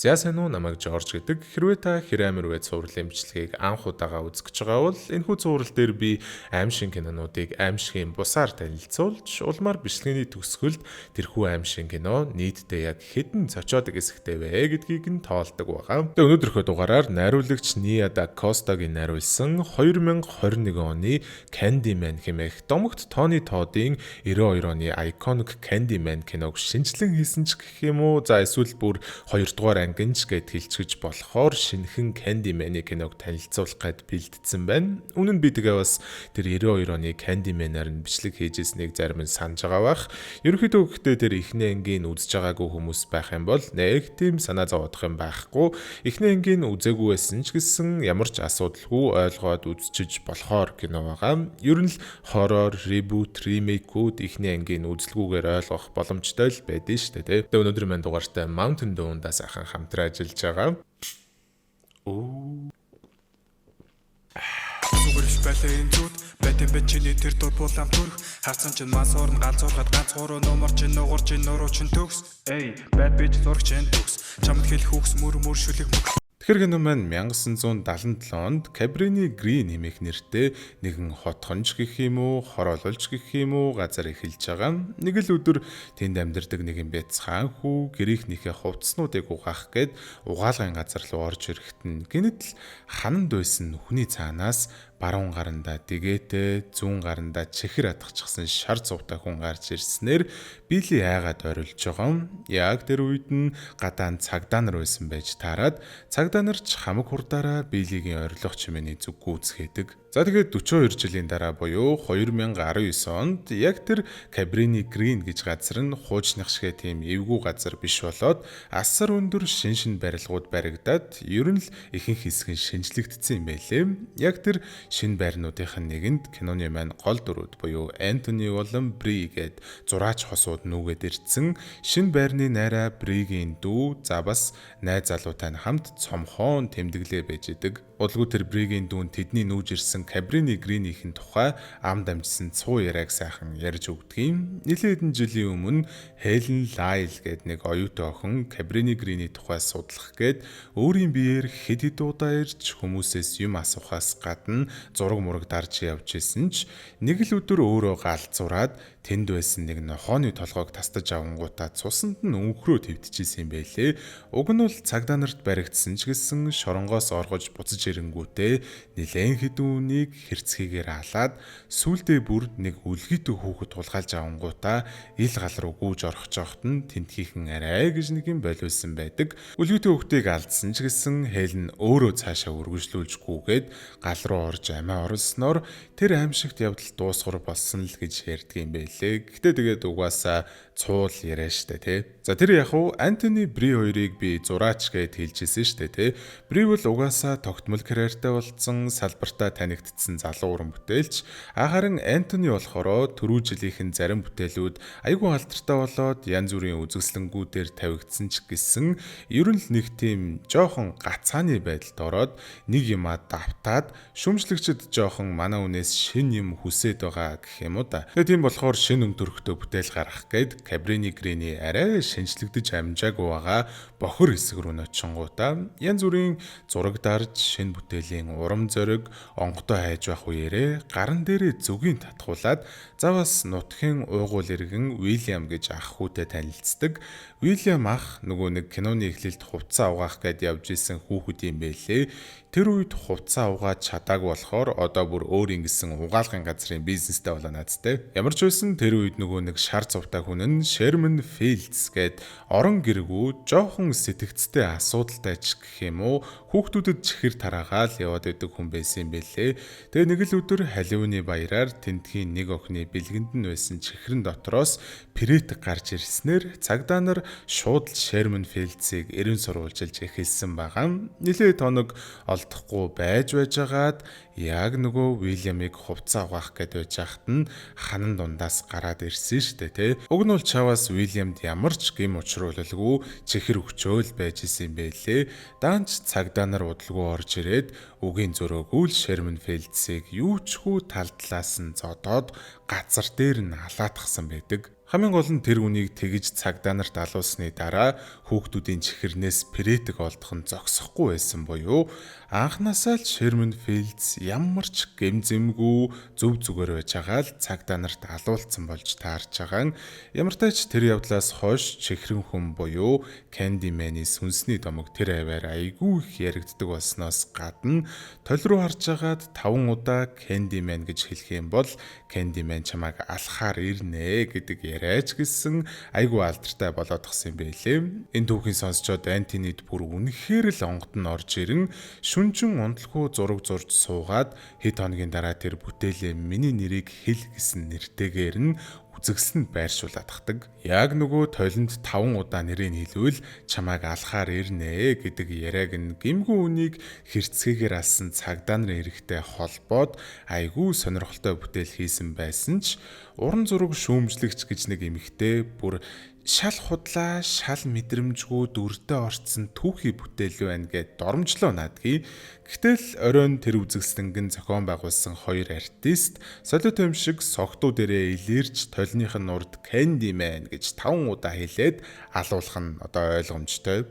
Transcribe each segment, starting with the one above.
За сайн уу, намайг Жорж гэдэг. Хэрвээ та хэр амир вэ цувралын бичлэгийг анх удаага үзэж байгаа бол энэхүү цуврал дээр би аимшиг кинонуудыг аимшигын бусаар танилцуулж, улмаар бичлэгээний төгсгөлд тэрхүү аимшиг кино нийтдээ яг хэдэн цочоод хэсэгтэй вэ гэдгийг нь тоолдог байгаа. Тэгээ өнөөдрийнхөө дугаараар найруулагч Nia Da Costa-гийн найруулсан 2021 оны Candyman хэмээх домогт Tony Todd-ийн 92 оны iconic Candyman киног шинжлэн хийсэн ч гэх юм уу. За эсвэл бүр 2 дугаар ангинч гэд хэлцгэж болохоор шинэхэн Candyman-ы киног танилцуулах гээд бэлдсэн байна. Үнэн би тэгээ бас тэр 92 оны Candyman-аар нь бичлэг хийжсэнийг зарим нь санаж байгаа бах. Ерөнхийдөө гэхдээ тэр эхний ангийн үзэж байгаагүй хүмүүс байх юм бол нэг тийм санаа зовоодох юм байхгүй. Эхний ангийн үзээгүй байсан ч гэсэн ямар ч асуудалгүй ойлгоод үзчихэж болохоор кино байгаа. Ер нь л хоррор, reboot, remake-үүд эхний ангийн үзэлгүйгээр ойлгох боломжтой л байдэн шүү дээ. Тэгээ өнөөдөр маань дугаартай Mountain Dew-ндаа сайхан хамтран ажиллаж байгаа. Зүгэрш байлаа энэ зүуд байтэн бичний тэр дур булам төрх харцан чин мансуурн галзуургаад ганц гурав номер чин нугур чин нуруу чин төгс эй бад бич зурагч чин төгс чамд хэлэх хүүхс мөр шүлэг. Тэгэхээр кино маань 1977 онд Cabrini Green нэмэх нэртэй нэгэн хотхонч гэх юм уу, хороололж гэх юм уу газар эхэлж байгаа. Нэг л өдөр тэнд амьдардаг нэгэн бяцхан хүү гэрийнхнийхээ хувцснуудыг угаах гээд угаалгын газар руу орж ирэхэд нь гэнэт л хананд байсан хүний цаанаас баруун гарандаа дэгээтэй, зүүн гарандаа чихэр атгахчихсан шар цувтай хүн гарч ирснээр Билли айгаад орилж байгаа. Яг тэр үед нь гадаан цагдаа нар байсан байж таарад цагдаа нар ч хамаг хурдаараа Биллигийн орилох чимээний зүг гүйцгээдэг. За тэгээд 42 жилийн дараа буюу 2019 онд яг тэр Cabrini Green гэж газар нь хуучных шигэ тийм эвгүй газар биш болоод асар өндөр шин барилгууд баригдаад ер нь л ихэнх хэсэг нь шинжлэгдсэн юм байлээ. Яг тэр шинэ байрнуудын нэгэнд киноны маань гол дүрүүд буюу Anthony болон Bree гээд зураач хосууд нүгэд ирсэн. Шинэ байрны найраа Bree-гийн дүү за бас найз залуутай хамт цомхон тэмдэглээ байж идэг. Удалгүй тэр Bree-гийн дүүн тэдний нүүж ирсэн Cabrini Green-ийн тухай ам дамжсан цуу яриаг сайхан ярьж өгдөг. Нэлээд хэдэн жилийн өмнө Helen Lyle гээд нэг оюутан охин Cabrini Green-ийн тухай судлах гээд өөрийн биеэр хэд хэд удаа ирж хүмүүсээс юм асуухаас гадна зураг мураг дарж явж исэн ч нэг л өдөр өөрөө галзуураад тэнд байсан нэг нохооны толгойг тастаж авангуудаа цусанд нь өнхрөө твдчихсэн юм байлээ. Уг нь бол цагдаа нарт баригдсан ч гэсэн шоронгоос оргож буцаж ирэнгүүтээ нэлээд хэдэн үнийг хэрцгийгээр алаад сүулдэ бүр нэг үлгийтэй хүүхэд тулгаалж авангуудаа ил гал руу гүйж орох жоохт нь тентхийхэн арай гэж нэг юм боловсон байдаг. Үлгийтэй хүүхдийг алдсан ч гэсэн Хелен өөрөө цаашаа үргэлжлүүлжгүйгээд гал руу орж амиа оруулсноор тэр аимшигт явдал дуусгар болсон л гэж ярьдаг юм байлээ. Гэтэ тэгээд угаасаа цуул яриа штэ тий. За тэр яг уу Anthony Bree хоёрыг би зураач гэд хэлжсэн штэ тий. Bree бол угаасаа тогтмол карьертай болсон салбартаа танигдсан залуу уран бүтээлч. Харин Anthony болохоор түрүү жилийнхэн зарим бүтээлүүд айгүй алдартай болоод янз бүрийн үзэсгэлэнгүүдээр тавигдсан ч гэсэн ер нь л нэг тийм жоохон гацааны байдалд ороод нэг юмаа давтаад шүмжлэгчд жоохон манай үнээс шин юм хүсээд байгаа гэх юм уу да. Тэгээ тийм болохоор шин өнтөрхтөө бүтээл гаргах гээд Cabrini Green-ий арай шинжлэгдэж амжаагүй байгаа бохор хэсэг рүү ночингуудаа янз бүрийн зураг дарж шинэ бүтээлийн урам зориг онгодоо хайж байх үеэрээ гаран дээрээ зүгийн татхуулаад завас нутгийн уугуул иргэн Уильям гэж ах хүүтэй танилцдаг. Уильям ах нөгөө нэг киноны эхлэлд хувцас авгаах гээд явж исэн хүүхэд юм байлээ. Тэр үед хувцас авгаад чадаагүй болохоор одоо бүр өөр ингэсэн угаалгын газрын бизнестэй болоо наадтай. Ямар ч байсан тэр үед нөгөө нэг шар цувтай хүн нь Sherman Fields гээд орон гэргүү жоохон сэтгцтэй асуудалтай ч гэх юм уу хүүхдүүдэд чихэр тараагаал яваад байдаг хүн байсан юм байлээ. Тэгээ нэг л өдөр Халиуны баяраар тентхийн нэг охины бэлгэнд нь байсан чихрэн дотроос Пирет гарч ирснээр цагдаа нар шууд л Sherman Fields-ийг эрен сурвалжилж эхэлсэн байгаа. Нилээ тоног олдохгүй байж байгаад яг нөгөө Уильямыг хувцас авах гээд байж хахад нь ханан дундаас гараад ирсэн штэ тий. Уг нь бол чаваас Уильямд ямар ч гим учруулалгүй чихэр өгчөөл байж исэн байлээ. Даанч цагдаа нар удалгүй орж ирээд үгийн зөрөөгөө л Sherman Fields-ийг юу ч хүү тал талаас нь зодоод газар дээр нь алаатгсан байдаг. Хамгийн гол нь тэр үнийг тэгж цагдаа нарт алуулсны дараа хүүхдүүдийн чихэрнээс претэг олдох нь зогсохгүй байсан буюу анхнаасаа л Шерман Филдс ямар ч гэмзэмгүй зөв зүгээр байж байгаа л цагдаа нарт алуулсан болж таарч байгаа. Ямар ч тач тэр явдлаас хойш чихрэн хүн буюу Candyman-ийн сүнсний домог тэр аваар айгүй их яригддаг болсноос гадна толь руу харж агаад 5 удаа Candyman гэж хэлэх юм бол Candyman чамайг алхахаар ирнэ гэдэг яриач гэсэн айгүй алдартай болоод тгсэн юм байлээ. Энэ түүхийг сонсчоод Антонид бүр үнэхээр л онгод нь орж ирэн шүнжин унтлагуу зураг зурж суугаад хэд хоногийн дараа тэр бүтээлээ миний нэрийг хэл гэсэн нэртэйгээр нь үзэгсэнд байршуулаад тахдаг. Яг нөгөө тойлонд 5 удаа нэрийг хэлвэл чамайг алхаар ирнэ гэдэг яриаг нь гимгүү үнийг хэрцгээгээр алсан цагдаа нарын эрэхтэй холбоод айгүй сонирхолтой бүтээл хийсэн байсан ч уран зураг шүүмжлэгч гэж нэг эмэгтэй бүр шал худлаа, шал мэдрэмжгүй дүрдээ орцсон түүхий бүтээл байна гэд доромжлоо наадгий. Гэтэл оройн тэр үзэгсэлэнгэн зохион байгуулсан 2 артист солиот юм шиг согтуу дээрээ илэрч толных нь урд Candyman гэж 5 удаа хэлээд алуулах нь одоо ойлгомжтой.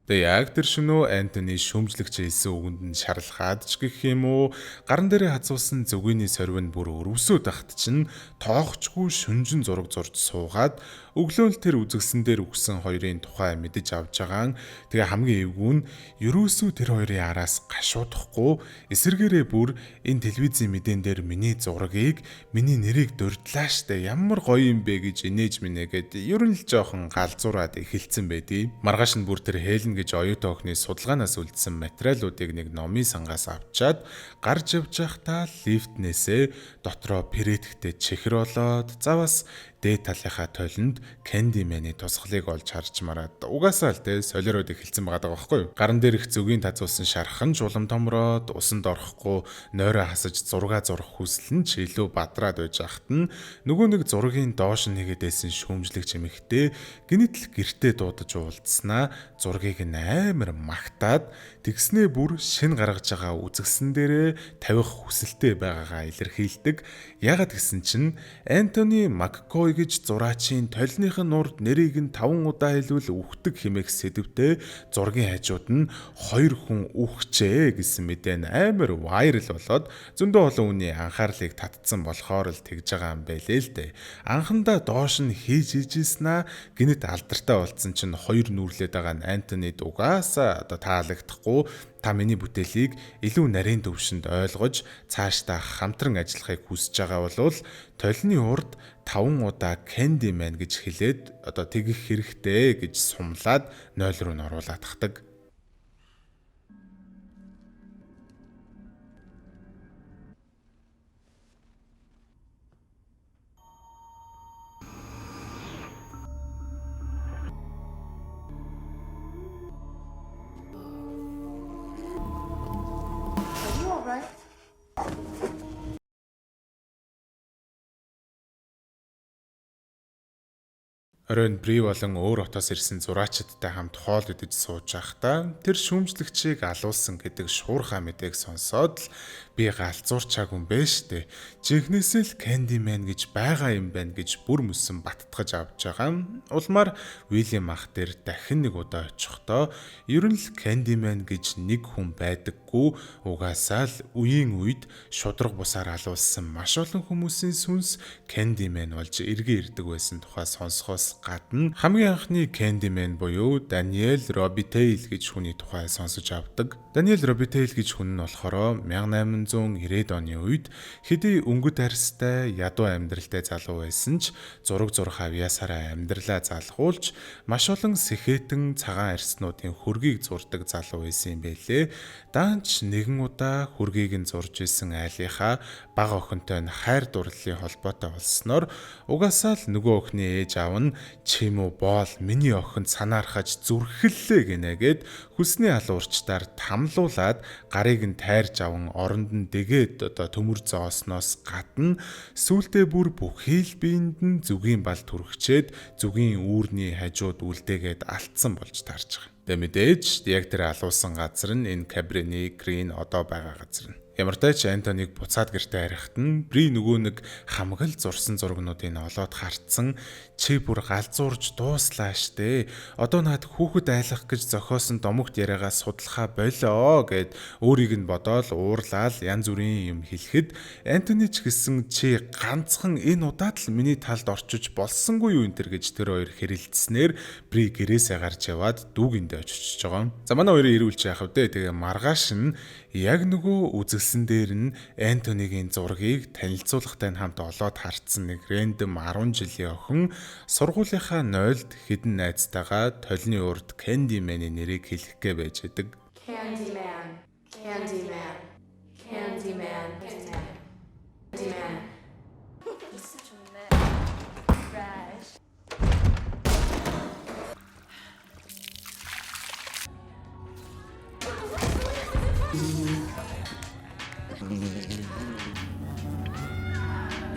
Тэгээ яг тэр шөнөө Антони шүүмжлэгч хэлсэн үгэнд нь шарлахаад ч гэх юм уу гаран дээрээ хазуулсан зүгэний сорвин бүр өрөвсөд ахт чинь тоохчгүй шүнжин зураг зурж суугаад өглөөл тэр үзэгсэн дээр үгсэн хоёрын тухай мэдэж авч байгаа. Тэгээ хамгийн эвгүй нь ерөөсөө тэр хоёрын араас гашуудахгүй эсэргээрээ бүр энэ телевизийн мэдэн дээр миний зургийг миний нэрийг дурдлаа штэ ямар гоё юм бэ гэж инээж минь гэд ер нь л жоохон галзуураад эхэлсэн байдий. Маргааш нь бүр тэр Хелен гэж оюутан охины судалгаанаас үлдсэн материалуудыг нэг номын сангаас авчаад гарч явж байхдаа лифтнээсээ дотроо претэгтэй чихэр болоод заваас дээд талынхаа тойлонд Candyman-ы тусгалыг олж харж мараад угаасаа л тэ солиороод эхэлсэн байгаа байхгүй юу. Гаран дээр их зүгийн тазуулсан шархан жулам томроод усанд орохгүй нойроо хасаж зурга зурх хүсэл нь ч илүү бадраад байж ахт нь нөгөө нэг зургийн доош нэгээд байсан шүүмжлэгч эмэгтэй гинэтэл гэртээ дуудаж уулзснаа зургийг амар магтаад тэгснээ бүр шин гаргаж байгаа үзэгсэн дээрээ тавих хүсэлтэй байгаагаа илэрхийлдэг. Ягаад гэсэн чинь Антони Маккой гэж зураачийн толных нь урд нэрийг нь 5 удаа хэлвэл үхдэг хэмээх сэдвтэй зургийн хажууд нь 2 хүн үхчээ гэсэн мэдээ нь амар вайрал болоод зөндөө олон хүний анхаарлыг татсан болохоор л тэгж байгаа юм байлээ л дээ. Анхандаа доош нь хийж ижсэн гинэт алдартай болсон чинь 2 нүүрлээд байгаа нь Антонид угаасаа одоо таалагдахгүй та миний бүтээлийг илүү нарийн төвшөнд ойлгож цаашдаа хамтран ажиллахыг хүсэж байгаа бол толны урд 5 удаа Candyman гэж хэлээд одоо тэгэх хэрэгтэй гэж сумлаад 0 руу н оруулаад тахдаг. Оройн Бри болон өөр хотоос ирсэн зураачдтай хамт хоол идэж сууж байхдаа тэр шүүмжлэгчийг алуулсан гэдэг шуурхай мэдээг сонсоод л би галзуурчааг юм бэ штэ. Жихнээсээ л Candyman гэж байгаа юм байна гэж бүр мөсөн баттгаж авч байгаа. Улмаар Уильям ах дээр дахин нэг удаа очихдоо ер нь л Candyman гэж нэг хүн байдаггүй. Угаасаа л үеийн үед шудраг бусаар алуулсан маш олон хүмүүсийн сүнс Candyman болж эргээ ирдэг байсан тухай сонсохоос гадна хамгийн анхны Candyman буюу Daniel Robitaille гэж хүний тухай сонсож авдаг. Daniel Robitaille гэж хүн нь болохоор 1890-ад оны үед хэдий өнгөт арьстай ядуу амьдралтай залуу байсан ч зураг зурх авьяасаараа амьдралаа залхуулж маш олон сэхэтэн цагаан арьснуудын хөргийг зурдаг залуу байсан юм байлээ. Даанч нэгэн удаа хөргийг нь зурж исэн айлынхаа бага охинтой нь хайр дурлалын холбоотой болсноор угаасаа л нөгөө охины ээж аав нь чимүү боол миний охинд санаархаж зүрхэллээ гинэгээд хүсний алуурчдаар тамлуулаад гарыг нь тайрж аван оронд нь дэгээд төмөр зоосноос гадна сүүлдээ бүр бүхий л биеинд нь зүгийн бал түрхчээд зүгийн үүрний хажууд үлдээгээд алдсан болж таарж байгаа. Тэгээ мэдээж яг тэр алуусан газар нь энэ Cabrini Green одоо байгаа газар нь. Ямар ч тач Антониг буцаад гэртээ харихад нь Бри нөгөө нэг хамгал зурсан зургнуудыг олоод харцсан чи бүр галзуурж дууслаа штэ. Одоо над хүүхэд айлах гэж зохиосон домогт яриагаа судлахаа болоо гэд өөрийг нь бодоол уурлаал янз бүрийн юм хэлэхэд Антони ч гэсэн чи ганцхан энэ удаад л миний талд орчиж болсонгүй юу энэ төр гэж тэр хоёр хэрэлдснээр Бри гэрээсээ гарч яваад дүүгэндээ очиж байгаа. За манай хоёрын ирүүлж яах вэ? Тэгээ маргааш нь яг нөгөө үзэлсэн дээр нь Антонигийн зургийг танилцуулгатай хамт олоод харцсан нэг рэндом 10 жилийн охин сургуулийнхаа 0-д хідэн найзтайгаа толны урд Candyman-ийн нэрийг хэлэх гээ байж байдаг. Candyman, Candyman, Candyman, Candyman, Candyman. He's such a mess. Trash.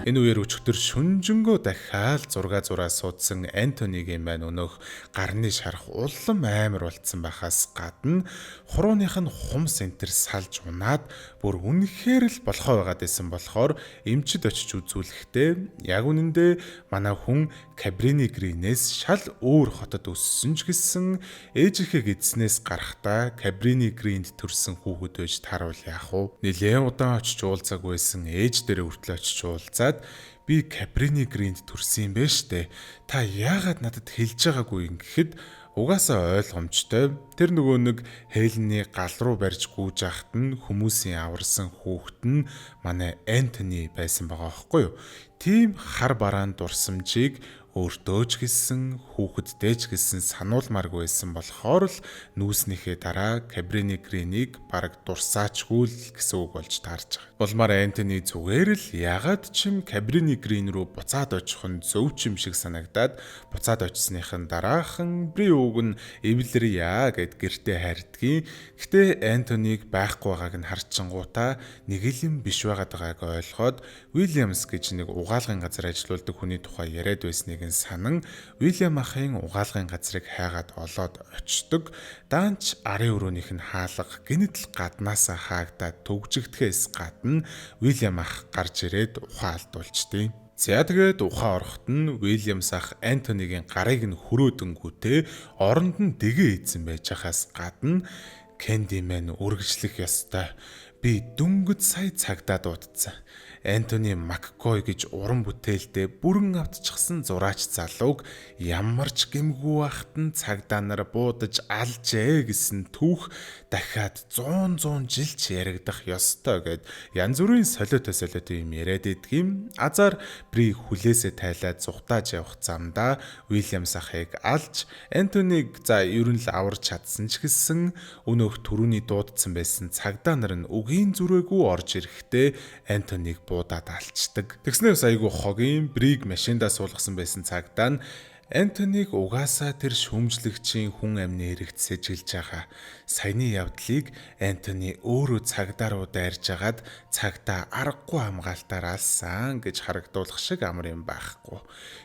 Энэ үеэр өчигдөр шүнжэнгөө дахиад зураа суудсан Антонигийн маань өнөөх гарны шарах улам амар болцсон байхаас гадна хурууных нь хум сентер салж унаад бүр үнэхээр л болохоо байгаад байсан болохоор эмчид очиж үзүүлэхдээ яг үнэндээ манай хүн Cabrini Green-ээс шал өөр хотод өссөн ч гэсэн ээжийнхээ эзнээс гарахдаа Cabrini Green-д төрсэн хүүхэд байж тааруул яах вэ? Нилээн удаан очиж уулзааг байсан ээж дээрээ хүртэл очиж уулзаад би Cabrini Green-д төрсөн юм бэ штэ. Та яагаад надад хэлж байгаагүй юм гэхэд угаасаа ойлгомжтой. Тэр нөгөө нэг Хелений гал руу барьж гүйж ахт нь хүмүүсийн аварсан хүүхэд нь манай Антони байсан байгаа байхгүй юу? Тийм хар бараан дурсамжийг өөртөө ч гэсэн хүүхэдтэй ч гэсэн сануулмааргүй байсан болохоор л нүүснийхээ дараа Cabrini Green-ийг бараг дурсаачгүй л гэсэн үг болж таарч байгаа. Улмаар Антони зүгээр л ягаад ч юм Cabrini Green рүү буцаад очих нь зөв ч юм шиг санагдаад буцаад очисныхын дараахан Бри ууг нь эвлэрья гэд гэртээ хайрдгийн. Гэтэ Антонийг байхгүй байгааг нь харчингуудаа нэг л юм биш байгааг ойлгоод Williams гэж нэг угаалгын газар ажилладаг хүний тухай яриад байсныг санан Уильям ахын угаалгын газрыг хайгаад олоод очдог. Даанч арын өрөөнийх нь хаалга гинэтэл гаднаасаа хаагдаад төгжигдэхээс гадна Уильям ах гарч ирээд ухаан алдуулчдیں۔ За тэгээд ухаан орохт нь Уильямс ах Антонигийн гарыг нь хөрөөдөнгүүтээ оронд нь дэгээ ийдсэн байж хаас гадна Candyman үргэлжлэх ёстой. Би дөнгөж сая цагдаа дуудсан. Антони Маккой гэж уран бүтээлдээ бүрэн автчихсан зураач залууг ямар ч гэмгүй байхад нь цагдаа нар буудаж алжээ гэсэн түүх дахиад 100 жил ч яригдах ёстой гэд янз бүрийн солиотой юм яриад идгийм. Азар Бри хүлээсээ тайлаад зүхтааж явах замдаа Уильямс ахыг алж Антонийг за ер нь л аварч чадсан ч гэсэн өнөөх түрүүний дуудсан байсан цагдаа нар нь үгийн зүрээгүй орж ирэхдээ Антонийг буудаад алчдаг. Тэгснээс айгүй хогийн Бриг машиндаа суулгасан байсан цагдаа нь Антонийг угаасаа тэр шүүмжлэгчийн хүн амны хэрэгт сэжилж байгаа. Саяны явдлыг Антони өөрөө цагдаа руу дайрж агаад цагдаа аргагүй хамгаалтаар алсан гэж харагдуулах шиг амар юм байхгүй.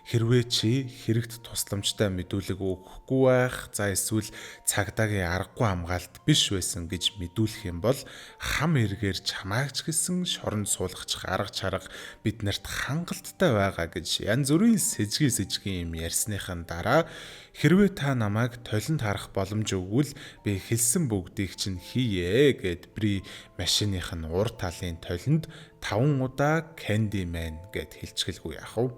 Хэрвээ чи хэрэгт тусламжтай мэдүүлэг өгөхгүй байх, за эсвэл цагдаагийн аргагүй хамгаалт биш байсан гэж мэдүүлэх юм бол хам эргээр чамаагч гэсэн шоронд суулгачих арга чарга биднэрт хангалттай байгаа гэж янз бүрийн сэжгийн юм ярьсныхан дараа хэрвээ та намайг толинд харах боломж өгвөл би хэлсэн бүгдийг чинь хийе гэд Бри машиных нь ур талын толинд 5 удаа Candyman гэд хэлчихэлгүй яах вэ?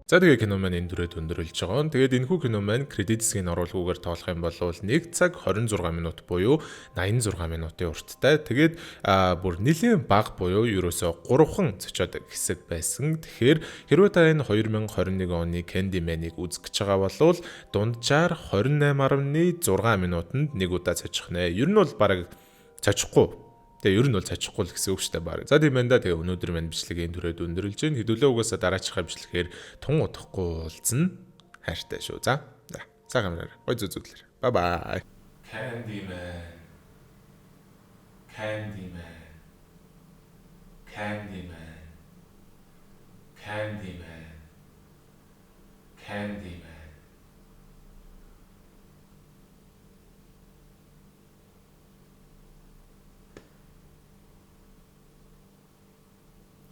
За тэгээ кино маань энэ дүрээд өндөрлөж байгаа. Тэгээд энэхүү кино маань кредит хэсгийн оруулгүйгээр тоолох юм бол 1 цаг 26 минут буюу 86 минутын урттай. Тэгээд бүр нэлийн бага буюу ерөөсө 3хан цочоод хэсэг байсан. Тэгэхээр хэрвээ та энэ 2021 оны Candyman-ыг үзэх гэж байгаа бол дунджаар 28.6 минутанд нэг удаа цочих нэ. Ер нь бол бараг цочихгүй. Тэгээ ер нь бол цочихгүй л гэсэн үг шүү дээ баг. За тийм байна да. Тэгээ өнөөдөр маань бичлэгийн түрээд өндөрлж байна. Хэдүүлээ угаасаа дараачихаа бичлэгээр тун удахгүй уулзна. Хайртай шүү. За. Сайхан амраарай. Гой зүзүүлэр. Bye bye. Candyman. Candyman. Candyman. Candyman. Candyman.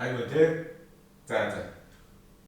아이고 돼? 자.